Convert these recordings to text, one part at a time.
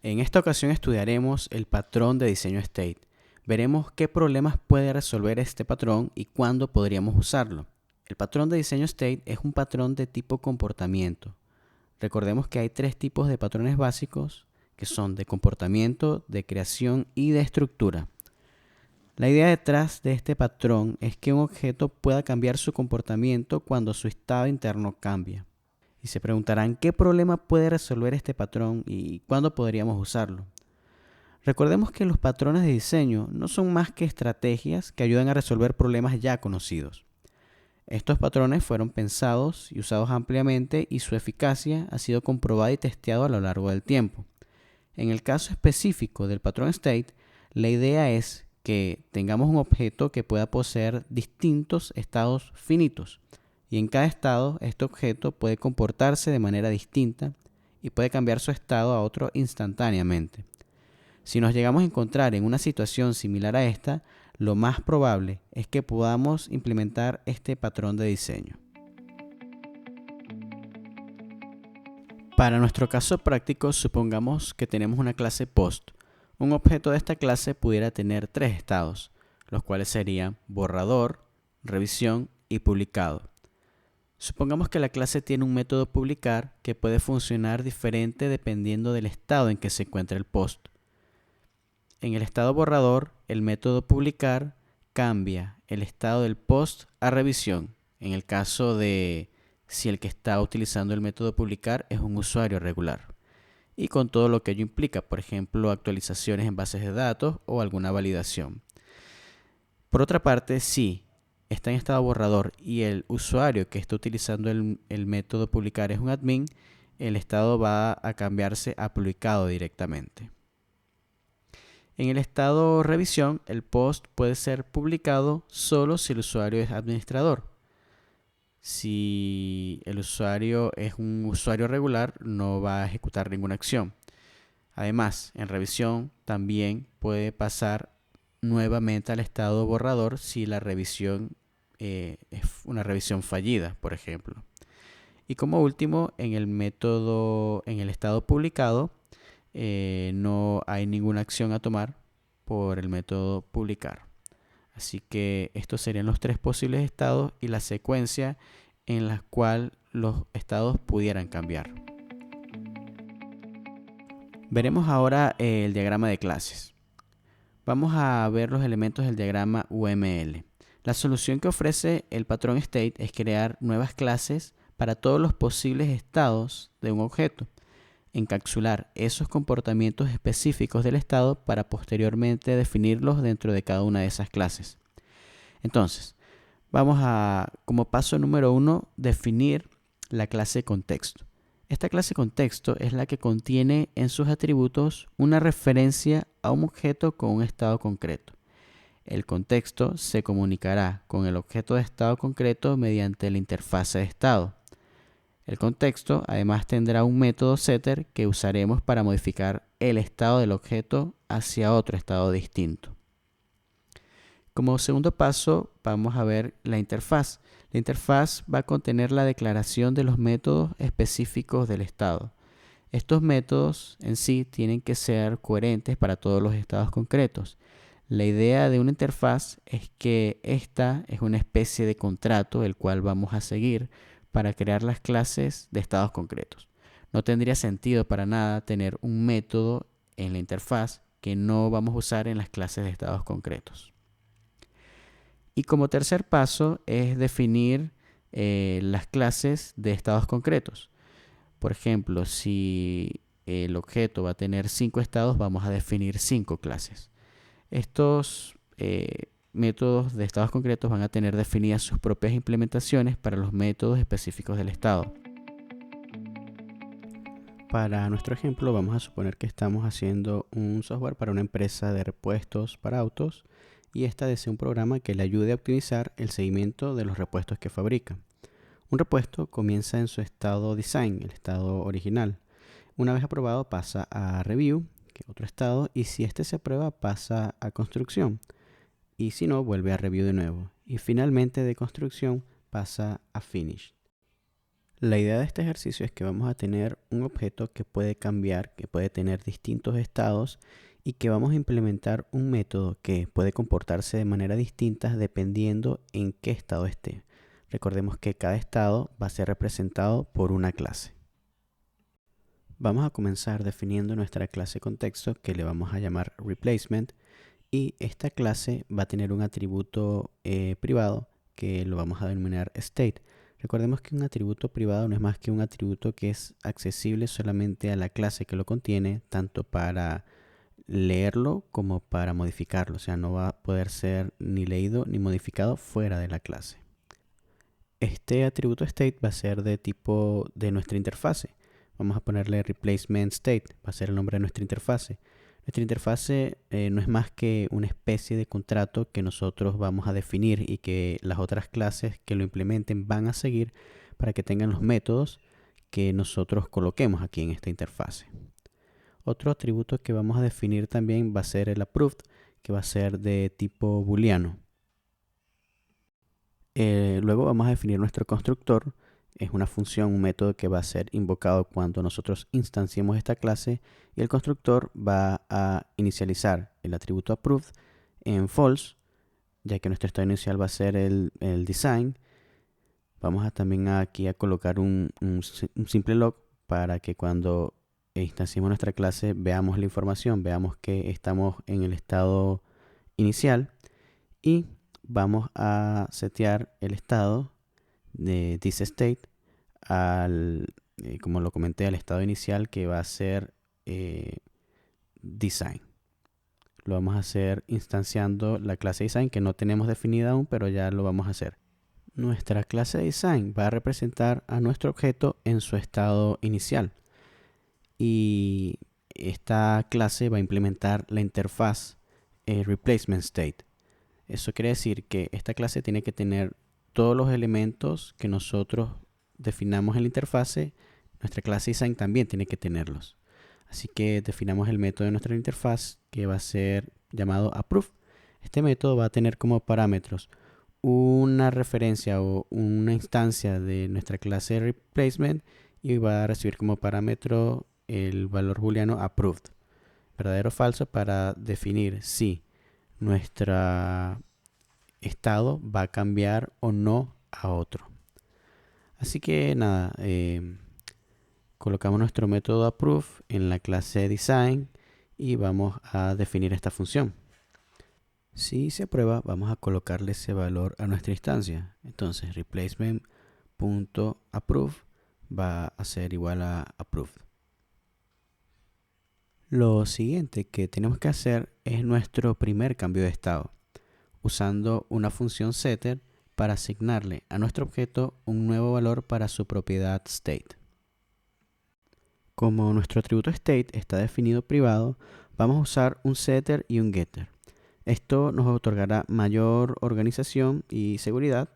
En esta ocasión estudiaremos el patrón de diseño state. Veremos qué problemas puede resolver este patrón y cuándo podríamos usarlo. El patrón de diseño state es un patrón de tipo comportamiento. Recordemos que hay tres tipos de patrones básicos que son de comportamiento, de creación y de estructura. La idea detrás de este patrón es que un objeto pueda cambiar su comportamiento cuando su estado interno cambia. Y se preguntarán qué problema puede resolver este patrón y cuándo podríamos usarlo. Recordemos que los patrones de diseño no son más que estrategias que ayudan a resolver problemas ya conocidos. Estos patrones fueron pensados y usados ampliamente y su eficacia ha sido comprobada y testeada a lo largo del tiempo. En el caso específico del patrón state, la idea es que tengamos un objeto que pueda poseer distintos estados finitos y en cada estado este objeto puede comportarse de manera distinta y puede cambiar su estado a otro instantáneamente. Si nos llegamos a encontrar en una situación similar a esta, lo más probable es que podamos implementar este patrón de diseño. Para nuestro caso práctico, supongamos que tenemos una clase post. Un objeto de esta clase pudiera tener tres estados, los cuales serían borrador, revisión y publicado. Supongamos que la clase tiene un método publicar que puede funcionar diferente dependiendo del estado en que se encuentra el post. En el estado borrador, el método publicar cambia el estado del post a revisión, en el caso de si el que está utilizando el método publicar es un usuario regular, y con todo lo que ello implica, por ejemplo, actualizaciones en bases de datos o alguna validación. Por otra parte, si está en estado borrador y el usuario que está utilizando el método publicar es un admin, el estado va a cambiarse a publicado directamente. En el estado revisión, el post puede ser publicado solo si el usuario es administrador. Si el usuario es un usuario regular, no va a ejecutar ninguna acción. Además, en revisión también puede pasar nuevamente al estado borrador si la revisión es una revisión fallida, por ejemplo. Y como último, en el estado publicado, no hay ninguna acción a tomar por el método publicar. Así que estos serían los tres posibles estados y la secuencia en la cual los estados pudieran cambiar. Veremos ahora el diagrama de clases. Vamos a ver los elementos del diagrama UML. La solución que ofrece el patrón state es crear nuevas clases para todos los posibles estados de un objeto, encapsular esos comportamientos específicos del estado para posteriormente definirlos dentro de cada una de esas clases. Entonces, vamos a, como paso número 1, definir la clase contexto. Esta clase contexto es la que contiene en sus atributos una referencia a un objeto con un estado concreto. El contexto se comunicará con el objeto de estado concreto mediante la interfaz de estado. El contexto además tendrá un método setter que usaremos para modificar el estado del objeto hacia otro estado distinto. Como segundo paso, vamos a ver la interfaz. La interfaz va a contener la declaración de los métodos específicos del estado. Estos métodos en sí tienen que ser coherentes para todos los estados concretos. La idea de una interfaz es que esta es una especie de contrato el cual vamos a seguir para crear las clases de estados concretos. No tendría sentido para nada tener un método en la interfaz que no vamos a usar en las clases de estados concretos. Y como tercer paso es definir las clases de estados concretos. Por ejemplo, si el objeto va a tener 5 estados, vamos a definir 5 clases. Estos métodos de estados concretos van a tener definidas sus propias implementaciones para los métodos específicos del estado. Para nuestro ejemplo, vamos a suponer que estamos haciendo un software para una empresa de repuestos para autos y esta desea un programa que le ayude a optimizar el seguimiento de los repuestos que fabrica. Un repuesto comienza en su estado design, el estado original. Una vez aprobado pasa a review, que es otro estado, y si este se aprueba pasa a construcción. Y si no, vuelve a review de nuevo. Y finalmente de construcción pasa a finish. La idea de este ejercicio es que vamos a tener un objeto que puede cambiar, que puede tener distintos estados y que vamos a implementar un método que puede comportarse de manera distinta dependiendo en qué estado esté. Recordemos que cada estado va a ser representado por una clase. Vamos a comenzar definiendo nuestra clase contexto que le vamos a llamar replacement, y esta clase va a tener un atributo privado que lo vamos a denominar state. Recordemos que un atributo privado no es más que un atributo que es accesible solamente a la clase que lo contiene, tanto para leerlo como para modificarlo. O sea, no va a poder ser ni leído ni modificado fuera de la clase. Este atributo state va a ser de tipo de nuestra interfase. Vamos a ponerle replacement state, va a ser el nombre de nuestra interfase. Nuestra interfase no es más que una especie de contrato que nosotros vamos a definir y que las otras clases que lo implementen van a seguir para que tengan los métodos que nosotros coloquemos aquí en esta interfase. Otro atributo que vamos a definir también va a ser el approved, que va a ser de tipo booleano. Luego vamos a definir nuestro constructor. Es una función, un método que va a ser invocado cuando nosotros instanciemos esta clase, y el constructor va a inicializar el atributo approved en false, ya que nuestro estado inicial va a ser el design. Vamos a también aquí a colocar un simple log para que cuando instanciemos nuestra clase veamos la información, veamos que estamos en el estado inicial, y vamos a setear el estado de thisState como lo comenté, al estado inicial, que va a ser design. Lo vamos a hacer instanciando la clase design, que no tenemos definida aún, pero ya lo vamos a hacer. Nuestra clase design va a representar a nuestro objeto en su estado inicial, y esta clase va a implementar la interfaz replacement state. Eso quiere decir que esta clase tiene que tener todos los elementos que nosotros definamos en la interfase. Nuestra clase design también tiene que tenerlos. Así que definamos el método de nuestra interfaz, que va a ser llamado approve. Este método va a tener como parámetros una referencia o una instancia de nuestra clase replacement, y va a recibir como parámetro el valor booleano approved, verdadero o falso, para definir si nuestro estado va a cambiar o no a otro. Así que nada, colocamos nuestro método approve en la clase design y vamos a definir esta función. Si se aprueba, vamos a colocarle ese valor a nuestra instancia. Entonces replacement.approve va a ser igual a approved. Lo siguiente que tenemos que hacer es nuestro primer cambio de estado, usando una función setter para asignarle a nuestro objeto un nuevo valor para su propiedad state. Como nuestro atributo state está definido privado, vamos a usar un setter y un getter. Esto nos otorgará mayor organización y seguridad,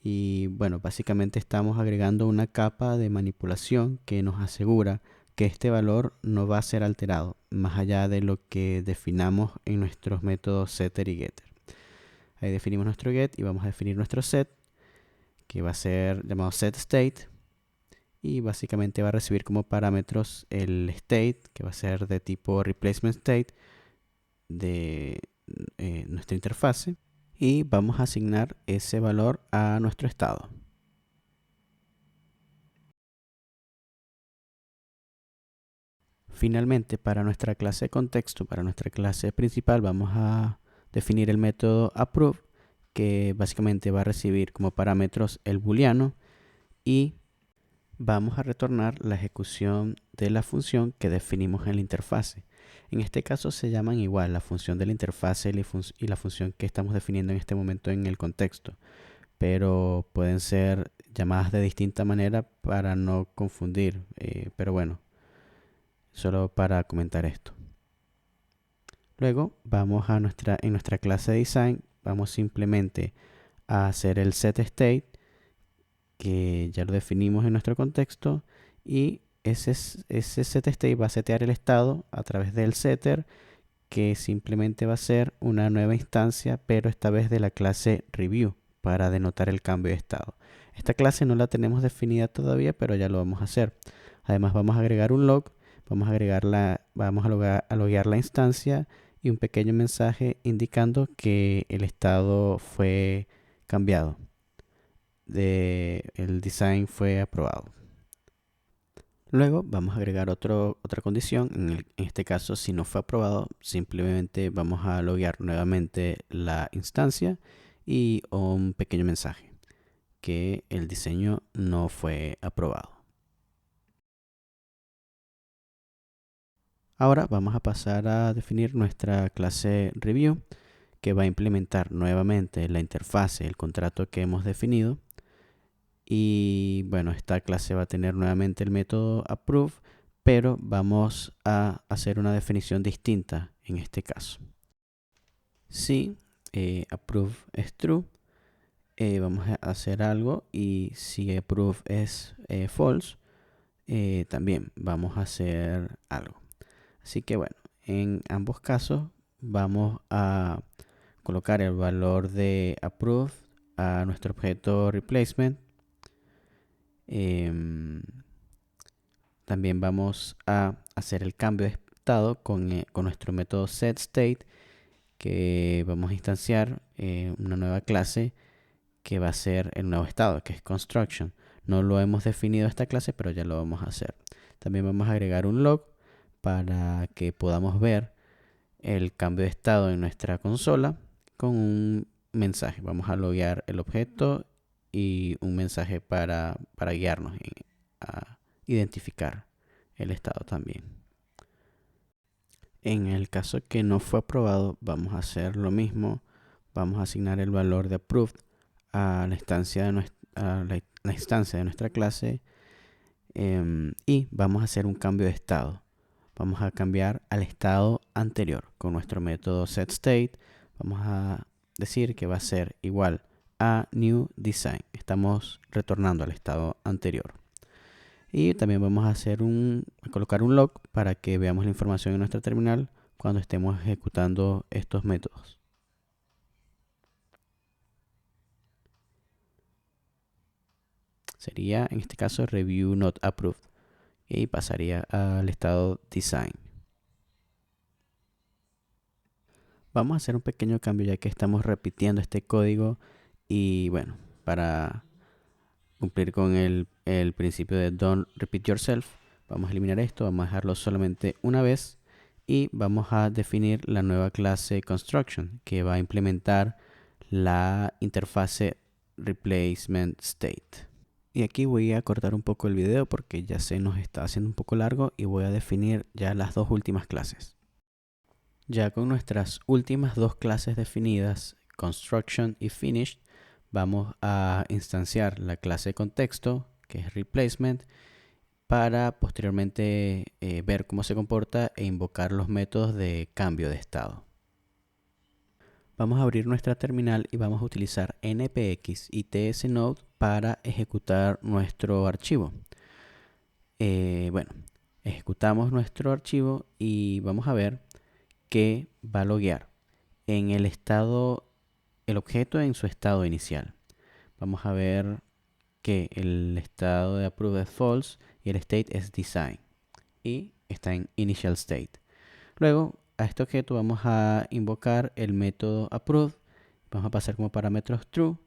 y bueno, básicamente estamos agregando una capa de manipulación que nos asegura que este valor no va a ser alterado más allá de lo que definamos en nuestros métodos setter y getter. Ahí definimos nuestro get y vamos a definir nuestro set, que va a ser llamado setState, y básicamente va a recibir como parámetros el state, que va a ser de tipo replacement state de nuestra interfase, y vamos a asignar ese valor a nuestro estado. Finalmente, para nuestra clase de contexto, para nuestra clase principal, vamos a definir el método approve, que básicamente va a recibir como parámetros el booleano, y vamos a retornar la ejecución de la función que definimos en la interfase. En este caso se llaman igual la función de la interfase y la función que estamos definiendo en este momento en el contexto, pero pueden ser llamadas de distinta manera para no confundir, pero bueno, solo para comentar esto. Luego vamos a en nuestra clase de design, vamos simplemente a hacer el setState, que ya lo definimos en nuestro contexto, y ese setState va a setear el estado a través del setter, que simplemente va a ser una nueva instancia, pero esta vez de la clase review, para denotar el cambio de estado. Esta clase no la tenemos definida todavía, pero ya lo vamos a hacer. Además vamos a agregar un log, vamos a loguear la instancia y un pequeño mensaje indicando que el estado fue cambiado, el design fue aprobado. Luego vamos a agregar otra condición. En este caso, si no fue aprobado, simplemente vamos a loguear nuevamente la instancia y un pequeño mensaje que el diseño no fue aprobado. Ahora vamos a pasar a definir nuestra clase review, que va a implementar nuevamente la interfase, el contrato que hemos definido. Y bueno, esta clase va a tener nuevamente el método approve, pero vamos a hacer una definición distinta en este caso. Si approve es true, vamos a hacer algo, y si approve es false, también vamos a hacer algo. Así que bueno, en ambos casos vamos a colocar el valor de approve a nuestro objeto replacement. También vamos a hacer el cambio de estado con nuestro método setState, que vamos a instanciar una nueva clase que va a ser el nuevo estado, que es construction. No lo hemos definido esta clase, pero ya lo vamos a hacer. También vamos a agregar un log para que podamos ver el cambio de estado en nuestra consola con un mensaje. Vamos a loguear el objeto y un mensaje para guiarnos a identificar el estado también. En el caso que no fue aprobado, vamos a hacer lo mismo. Vamos a asignar el valor de approved a la instancia de nuestra clase, y vamos a hacer un cambio de estado. Vamos a cambiar al estado anterior con nuestro método setState. Vamos a decir que va a ser igual a new design. Estamos retornando al estado anterior. Y también vamos a colocar un log para que veamos la información en nuestra terminal cuando estemos ejecutando estos métodos. Sería en este caso review not approved y pasaría al estado design. Vamos a hacer un pequeño cambio ya que estamos repitiendo este código, y bueno, para cumplir con el principio de don't repeat yourself, vamos a eliminar esto, vamos a dejarlo solamente una vez y vamos a definir la nueva clase construction que va a implementar la interfase replacement state. Y aquí voy a cortar un poco el video porque ya se nos está haciendo un poco largo, y voy a definir ya las dos últimas clases. Ya con nuestras últimas dos clases definidas, construction y finished, vamos a instanciar la clase contexto, que es replacement, para posteriormente ver cómo se comporta e invocar los métodos de cambio de estado. Vamos a abrir nuestra terminal y vamos a utilizar npx y tsnode para ejecutar nuestro archivo. Bueno, ejecutamos nuestro archivo y vamos a ver que va a loguear en el objeto en su estado inicial. Vamos a ver que el estado de approve es false y el state es design y está en initial state. Luego a este objeto vamos a invocar el método approve, vamos a pasar como parámetros true,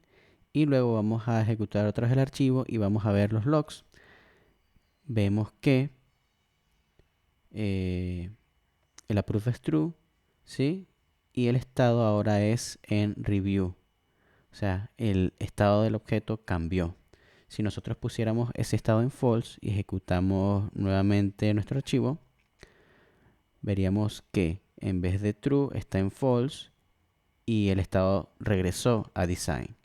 y luego vamos a ejecutar otra vez el archivo y vamos a ver los logs. Vemos que el approve es true, ¿sí? Y el estado ahora es en review, o sea, el estado del objeto cambió. Si nosotros pusiéramos ese estado en false y ejecutamos nuevamente nuestro archivo, veríamos que en vez de true está en false y el estado regresó a design.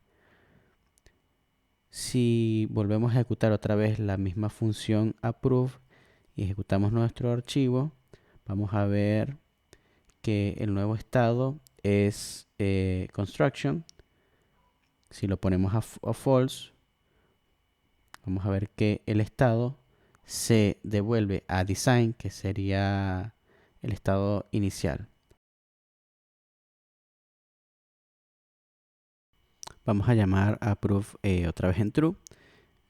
Si volvemos a ejecutar otra vez la misma función approve y ejecutamos nuestro archivo, vamos a ver que el nuevo estado es construction. Si lo ponemos a false, vamos a ver que el estado se devuelve a design, que sería el estado inicial. Vamos a llamar a proof otra vez en true.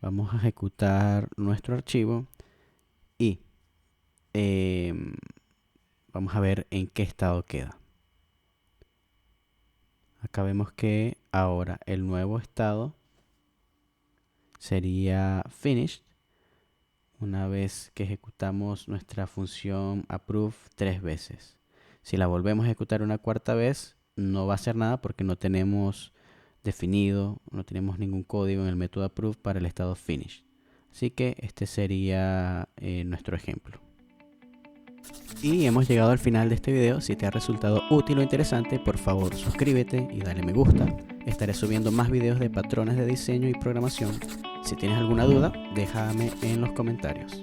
Vamos a ejecutar nuestro archivo y vamos a ver en qué estado queda. Acá vemos que ahora el nuevo estado sería finished una vez que ejecutamos nuestra función approve 3 veces. Si la volvemos a ejecutar una cuarta vez, no va a hacer nada porque no tenemos definido, no tenemos ningún código en el método approve para el estado finish. Así que este sería nuestro ejemplo. Y hemos llegado al final de este video. Si te ha resultado útil o interesante, por favor suscríbete y dale me gusta. Estaré subiendo más videos de patrones de diseño y programación. Si tienes alguna duda, déjame en los comentarios.